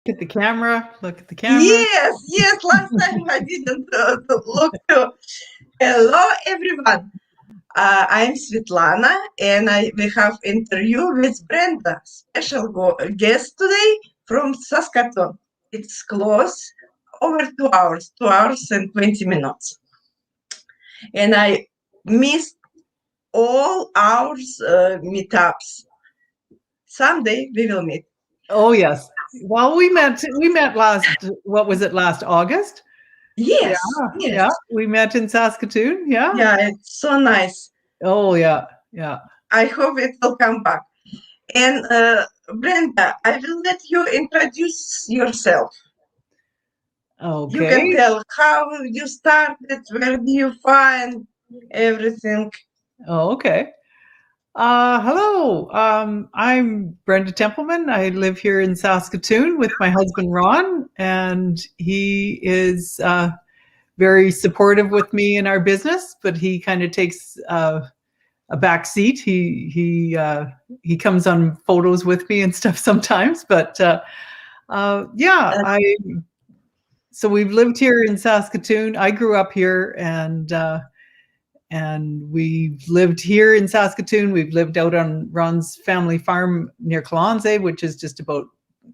Look at the camera. Look at the camera. Yes, yes. Last time I didn't look to. Hello, everyone. I'm Svetlana, and we have interview with Brenda, special guest today from Saskatoon. It's close, over 2 hours, 2 hours and 20 minutes. And I missed all our meetups. Someday we will meet. Oh yes. Well, we met last. What was it? Last August. Yeah. Yes, Yeah. yes. We met in Saskatoon. Yeah. Yeah, it's so nice. Oh yeah. Yeah. I hope it will come back. And Brenda, I will let you introduce yourself. You can Okay. tell how you started, where do you find everything. Oh, okay. Hello. I'm Brenda Templeman. I live here in Saskatoon with my husband Ron, and he is very supportive with me in our business. But he kind of takes a back seat. He comes on photos with me and stuff sometimes. But yeah, so we've lived here in Saskatoon. I grew up here, and we've lived here in Saskatoon. We've lived out on Ron's family farm near Kalonze, which is just about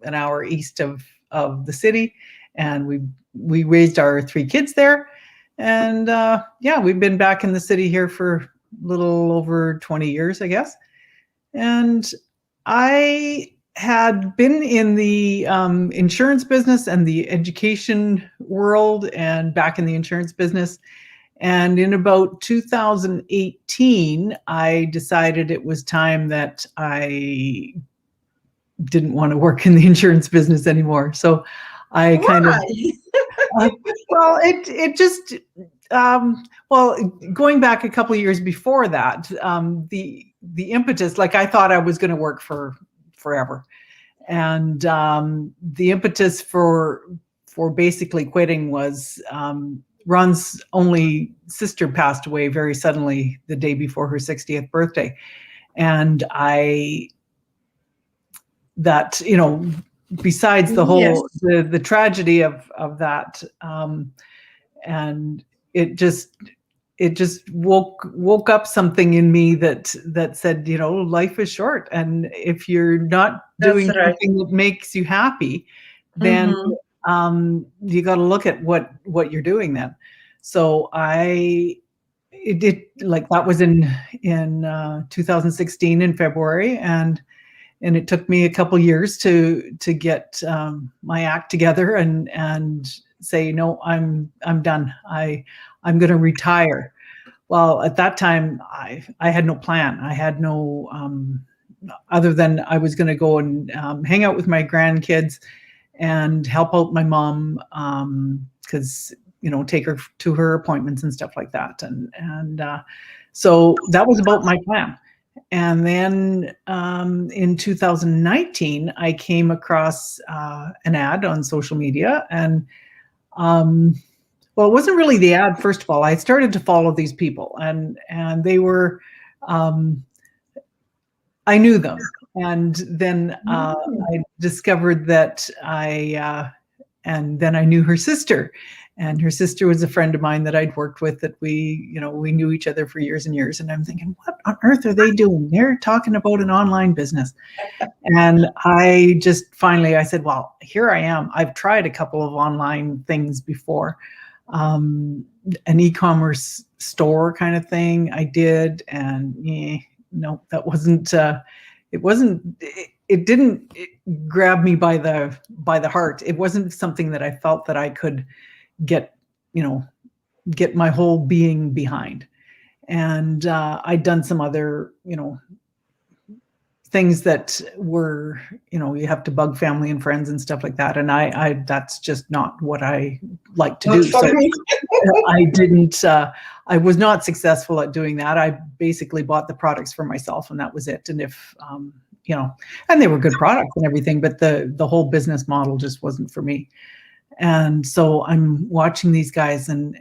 an hour east of the city. And we raised our 3 kids there. And yeah, we've been back in the city here for a little over 20 years, I guess. And I had been in the insurance business and the education world and back in the insurance business. And in about 2018, I decided it was time that I didn't want to work in the insurance business anymore. So I kind of, well, it just, well, going back a couple of years before that, the impetus, like I thought I was going to work for forever. And the impetus for basically quitting was, Ron's only sister passed away very suddenly the day before her 60th birthday. And besides the whole, yes, the tragedy of that, and it just woke up something in me that said, life is short. And if you're not doing something that makes you happy, then you got to look at what you're doing then. So that was in 2016 in February, and it took me a couple years to get my act together and say, no, I'm done. I'm going to retire. Well, at that time, I had no plan. I had no other than I was going to go and hang out with my grandkids and help out my mom, because take her to her appointments and stuff like that. And so that was about my plan. And then in 2019, I came across an ad on social media, and well, it wasn't really the ad. First of all, I started to follow these people, and they were, I knew them. And then I discovered that and then I knew her sister, and her sister was a friend of mine that I'd worked with, that we knew each other for years and years. And I'm thinking, what on earth are they doing? They're talking about an online business. And I just finally, I said, well, here I am. I've tried a couple of online things before, an e-commerce store kind of thing I did. And no, that wasn't, it didn't grab me by the heart. It wasn't something that I felt that I could get my whole being behind. And I'd done some other, things that were, you have to bug family and friends and stuff like that. And I that's just not what I like to do. So I didn't, I was not successful at doing that. I basically bought the products for myself, and that was it. And if, and they were good products and everything, but the whole business model just wasn't for me. And so I'm watching these guys and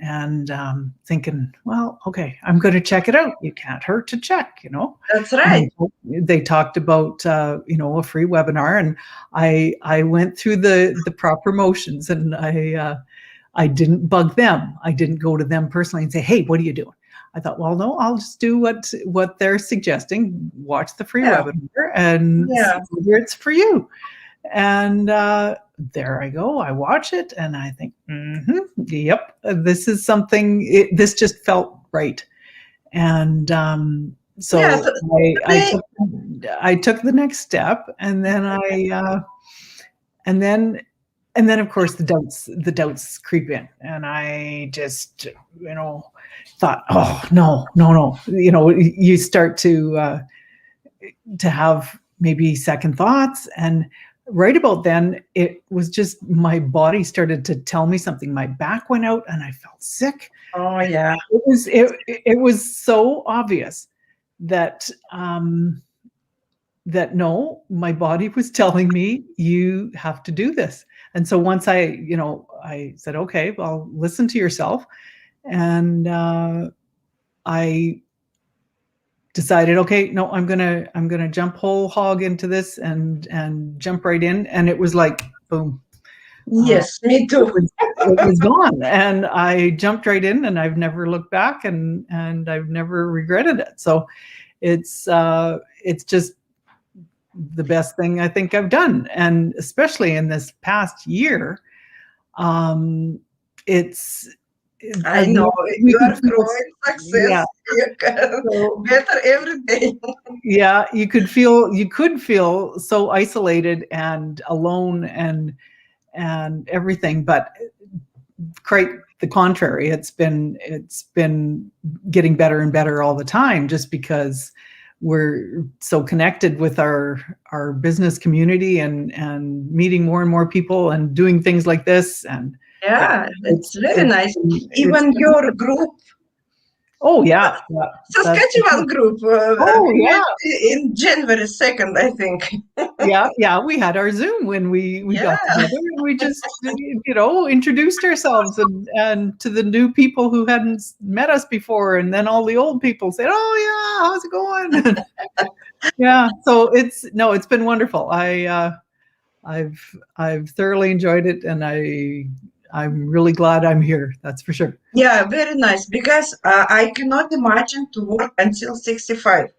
thinking, well, okay, I'm going to check it out. You can't hurt to check, you know. That's right. And they talked about a free webinar, and I went through the proper motions, and I didn't bug them. I didn't go to them personally and say, hey, what are you doing? I thought, well, no, I'll just do what they're suggesting. Watch the free webinar and see whether it's for you. And there I go. I watch it and I think, yep, this is something. This just felt right. And so I took the next step, and then and then of course the doubts creep in, and I just thought, oh no, you start to have maybe second thoughts. And right about then, it was just my body started to tell me something. My back went out and I felt sick. Oh yeah. It was so obvious that that no, my body was telling me you have to do this. And so once I said, okay, well, listen to yourself. And I decided, okay, no, I'm gonna jump whole hog into this and jump right in. And it was like, boom. Yes, me too. It was gone, and I jumped right in, and I've never looked back, and I've never regretted it. So it's just the best thing I think I've done, and especially in this past year, it's. I know you are growing success. Yeah. Better every day. Yeah, you could feel so isolated and alone and everything, but quite the contrary. It's been getting better and better all the time, just because we're so connected with our business community and meeting more and more people and doing things like this. And it's very nice. Even your group. Oh yeah, Saskatchewan group. In January 2nd, I think. yeah. We had our Zoom when we got together, and we just introduced ourselves and to the new people who hadn't met us before, and then all the old people said, "Oh yeah, how's it going?" Yeah, so it's been wonderful. I've thoroughly enjoyed it, and I'm really glad I'm here. That's for sure. Yeah, very nice. Because I cannot imagine to work until 65.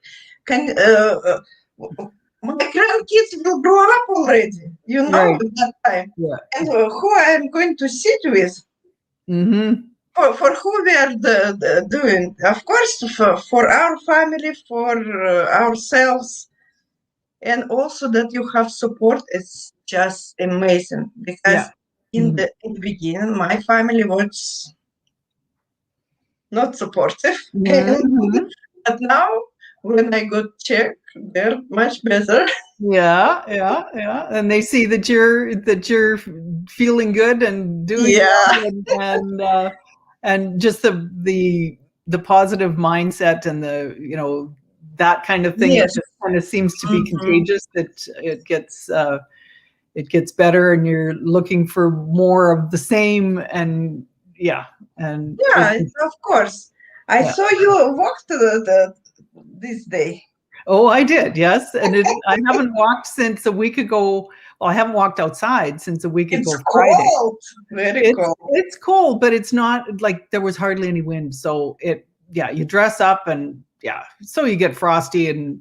My grandkids will grow up already, Right. at that time. Yeah. And who I'm going to sit with? Mm-hmm. For who we are doing? Of course, for our family, for ourselves. And also that you have support is just amazing. Because in the beginning, my family was not supportive. Mm-hmm. But now, when I got checked, they're much better. Yeah. And they see that you're feeling good and doing well, and just the positive mindset and the that kind of thing. Yes. It just kind of seems to be contagious. That it gets better, and you're looking for more of the same. And of course. I saw you walked this day. Oh, I did, yes. And I haven't walked since a week ago. Well, I haven't walked outside since a week ago Friday. Cold. Very cold. It's cold, but it's not like there was hardly any wind. So you dress up and so you get frosty and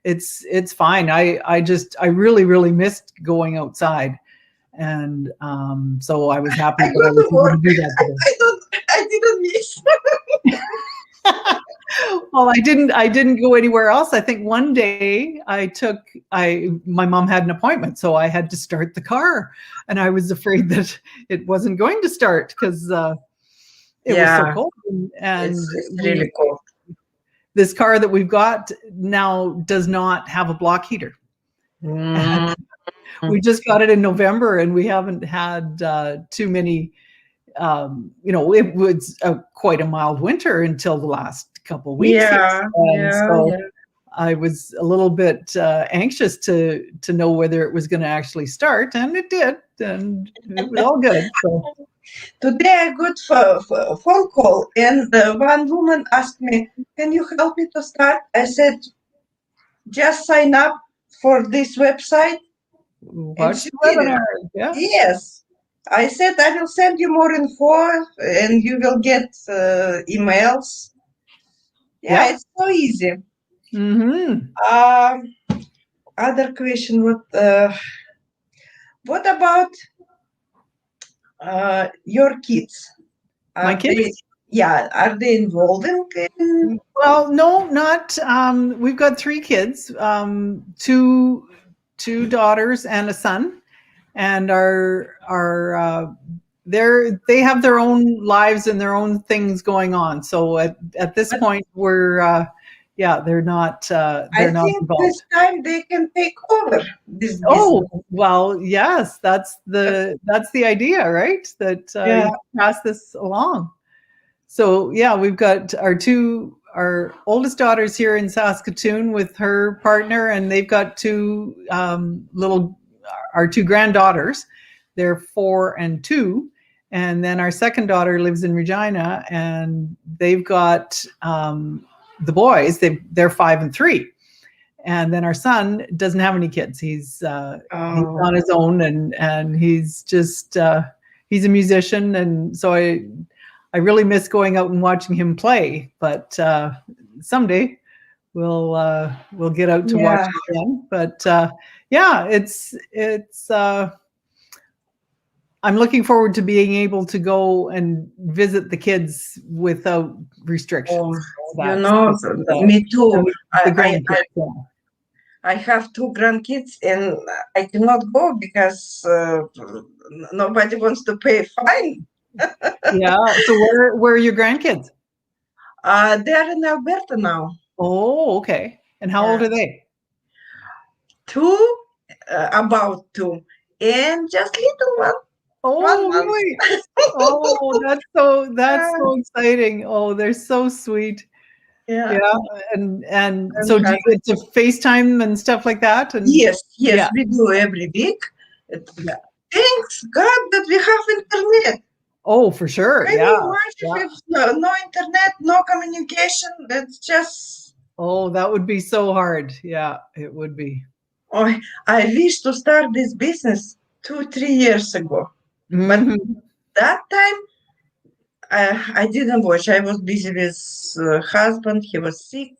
it's fine. I really, really missed going outside. And so I was happy that I was able to do that today. I didn't miss. Well, I didn't go anywhere else. I think one day my mom had an appointment, so I had to start the car, and I was afraid that it wasn't going to start because it was so cold. And it's really cold. This car that we've got now does not have a block heater. We just got it in November, and we haven't had too many. It was quite a mild winter until the last couple of weeks. I was a little bit anxious to know whether it was going to actually start, and it did. and it was all good. So Today I got a phone call, and one woman asked me, "Can you help me to start?" I said, "Just sign up for this website," and watch she the did it. webinar. Yeah, Yes. I said, "I will send you more info, and you will get emails." Yeah, yeah. it's so easy. Mm-hmm. Um, Other question, what about your kids? My Are they, kids. yeah, are they involved in Well, no, not. We've got three kids, two daughters and a son, and they have their own lives and their own things going on. So at this but point, yeah, I they're not think involved. this time they can take over this business. Oh, well, yes, that's the idea, right? That Yeah. you pass this along. So yeah, we've got our oldest daughter's here in Saskatoon with her partner, and they've got our two granddaughters. They're 4 and 2, and then our second daughter lives in Regina, and they've got the boys. They're 5 and 3, and then our son doesn't have any kids. He's Oh, on his own, and he's a musician, and so I really miss going out and watching him play, but someday we'll get out to watch yeah. him again. But yeah, it's I'm looking forward to being able to go and visit the kids without Oh, restrictions. you That's know, me too. the grandkids. Yeah. I have two grandkids, and I cannot go because nobody wants to pay fine. Yeah. So where are your grandkids? They're in Alberta now. Oh, okay. And how old Yeah. are they? Two, about two, and just little one, Oh, 1 month. really? Oh, that's so exciting. Oh, they're so sweet. Yeah, Yeah, and I'm so do happy. you get to FaceTime and stuff like that? And Yes, yes, yeah, we do every week. It- yeah. Thanks God that we have internet. Oh, for sure. Can Yeah, you imagine yeah. if no internet, no communication? That's just. Oh, that would be so hard. Yeah, it would be. Oh, I wish to start this business 2, 3 years ago, but Mhm. that time I didn't watch. I was busy with husband. He was sick.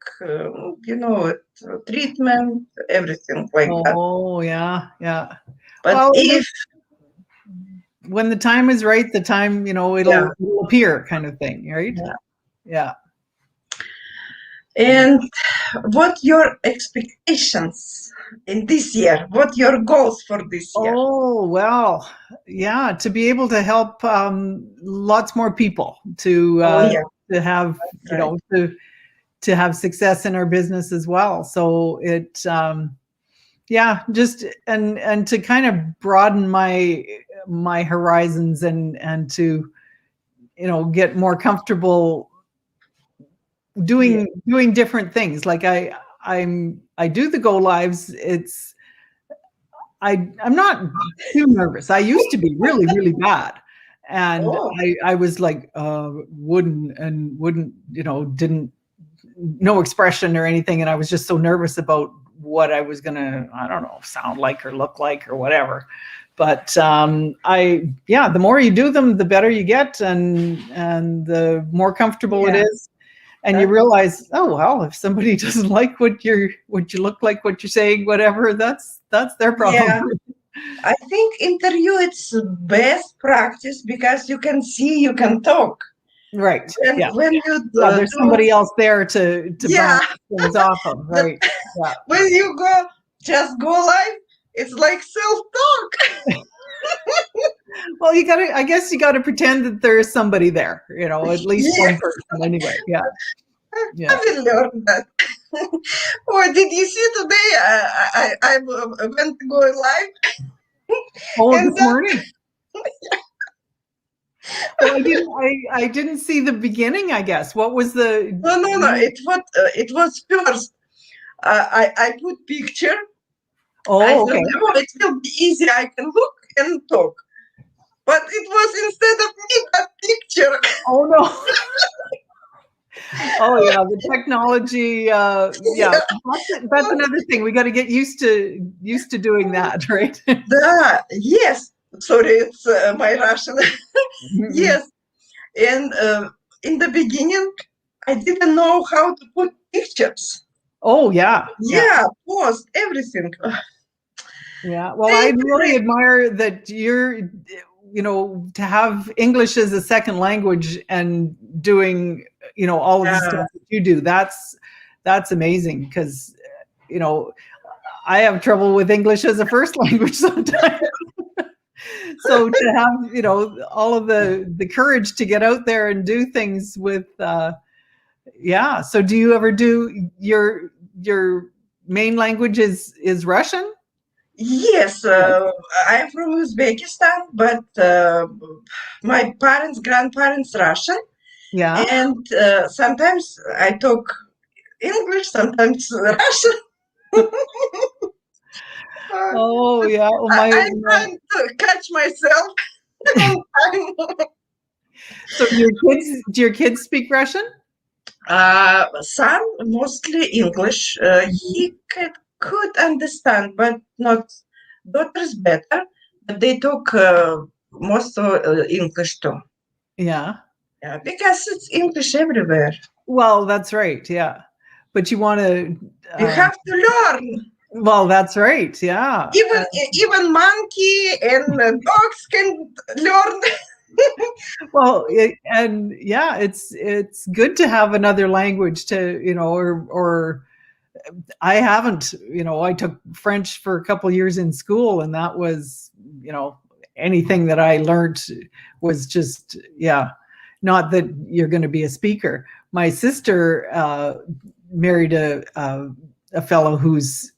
Treatment, everything like that. Oh, yeah, yeah. But Well, if when the time is right, the time, yeah, it'll appear kind of thing, right? yeah. Yeah. And what your expectations in this year? What your goals for this year? Oh, well, yeah, to be able to help lots more people Oh yeah, to have, that's right. to have success in our business as well. So yeah, just and to kind of broaden my horizons and to, get more comfortable Yeah, doing different things. Like I do the go lives. I'm not too nervous. I used to be really, really bad. And oh I was like, wouldn't, didn't, no expression or anything. And I was just so nervous about what I was going to, I don't know, sound like or look like or whatever. But the more you do them, the better you get, and the more comfortable it yeah, is. And you that realize, oh well, if somebody doesn't like what you look like, what you're saying, whatever, that's their problem. yeah. I think interview it's best practice because you can see, you can talk. Right. When Yeah. when you Yeah. There's do, somebody else there to yeah, bounce things off of. but Right. Yeah. when you go live, it's like self-talk. Well, I guess you gotta pretend that there is somebody there, at least one Yes, person anyway. Yeah. I Yeah. will learn that. Or did you see today? I went to go live, Oh, and this then morning. Well, I didn't see the beginning, I guess. What was the no, it was first. I put picture. I Oh, thought, okay. oh, it will be easy. I can look, can talk. But it was instead of me, that picture. Oh no. Oh yeah, the technology. Yeah, Yeah. that's another thing. We got to get used to doing that, right? Yes. Sorry, it's my Russian. Yes. And in the beginning, I didn't know how to put pictures. Oh yeah, yeah, Yeah, post everything. yeah. Well, I really admire that to have English as a second language and doing, all of the stuff that you do. That's amazing because, I have trouble with English as a first language sometimes. So to have, all of the courage to get out there and do things with, yeah. So do you ever do your main language is Russian? Yes, I'm from Uzbekistan, but my grandparents Russian, Yeah. and sometimes I talk English, sometimes Russian. Oh yeah. Well, I'm trying to catch myself. So do your kids speak Russian? Son mostly English. He could understand, but not. Daughters better, but they talk most of English too. Yeah. Yeah, because it's English everywhere. Well, that's right. Yeah. But you want to. You have to learn. Well, that's right. Yeah. Even monkey and dogs can learn. Well, it's good to have another language to, or I haven't, I took French for a couple of years in school, and that was, anything that I learned was just, yeah, not that you're going to be a speaker. My sister married a fellow who's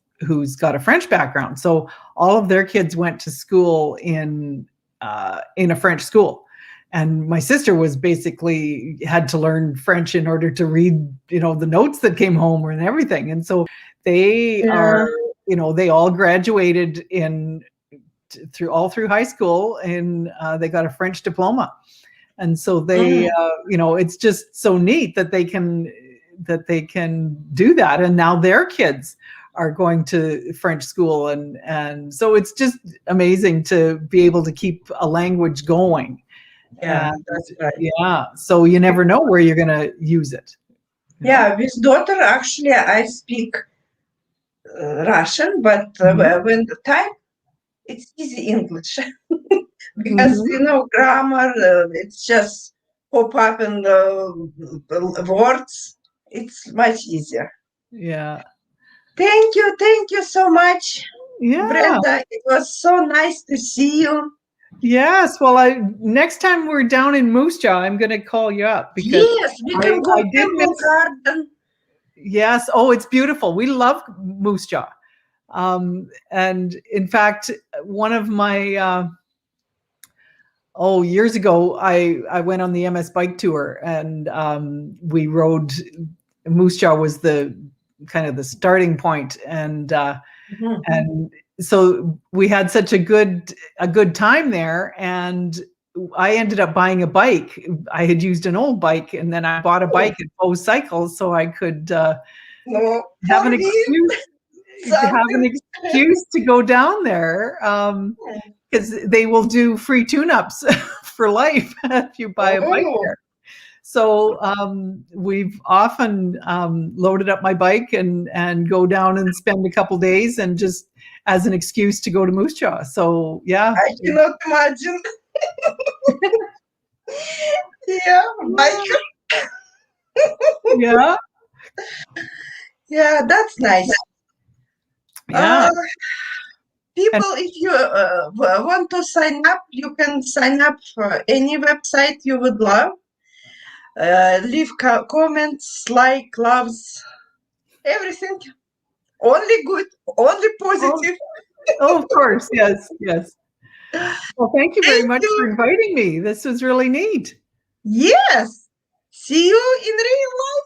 got a French background, so all of their kids went to school in a French school. And my sister was basically had to learn French in order to read, the notes that came home and everything. And so they are, they all graduated through high school, and they got a French diploma. And so they, it's just so neat that they can do that. And now their kids are going to French school, and so it's just amazing to be able to keep a language going. Yeah, that's right. Yeah, so you never know where you're going to use it. Yeah, with daughter, actually, I speak Russian, but when the time, it's easy English. Because, grammar, it's just pop up in the words. It's much easier. Yeah. Thank you so much, Yeah. Brenda. It was so nice to see you. Yes. Well, next time we're down in Moose Jaw, I'm going to call you up because yes, we can go to garden. Yes. Oh, it's beautiful. We love Moose Jaw. And in fact, one of my years ago, I went on the MS bike tour, and we rode. Moose Jaw was the kind of the starting point, and so we had such a good time there, and I ended up buying a bike. I had used an old bike, and then I bought a bike at Bose Cycles so I could have an excuse to go down there, because they will do free tune-ups for life if you buy a bike there. So we've often loaded up my bike and go down and spend a couple days, and just as an excuse to go to Moose Jaw. So yeah, I cannot imagine. Yeah, bike. Yeah. Yeah, that's nice. Yeah. People, if you want to sign up, you can sign up for any website you would love. Leave comments, like, loves, everything. Only good, only positive. Oh, of course. Yes. Well, thank you very much for inviting me. This was really neat. Yes. See you in real life.